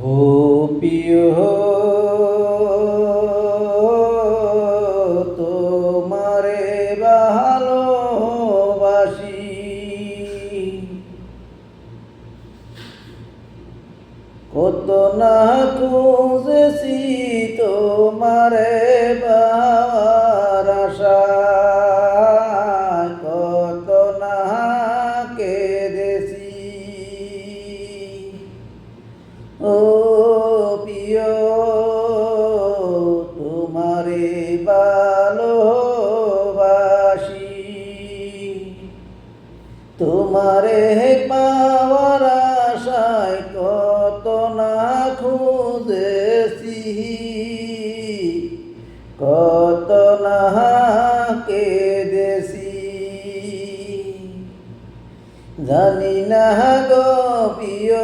ও প্রিয় তোমারে ভালোবাসি, কত না খুঁজেছি তোমারে পাওয়ার আশায়, কত না কেঁদেছি। ও প্রিয় তোমারে ভালোবাসি, তোমারে পাওয়ার আশায় কত না খুঁজেছি, কত না কেঁদেছি। জানি না গো প্রিয়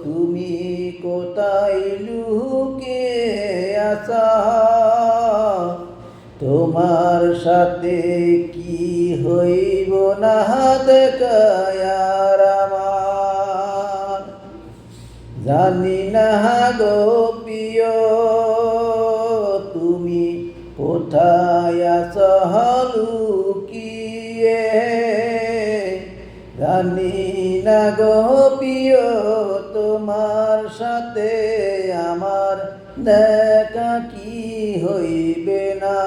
তুমি কোথায় লুকিয়ে আছো, তোমার সাথে কি হইব না দেখায় আর আমার। জানি না গো প্রিয় তুমি কোথায় আছো লুকিয়ে, জানি না গো প্রিয় তোমার সাথে আমার দেখা কি হইবে না।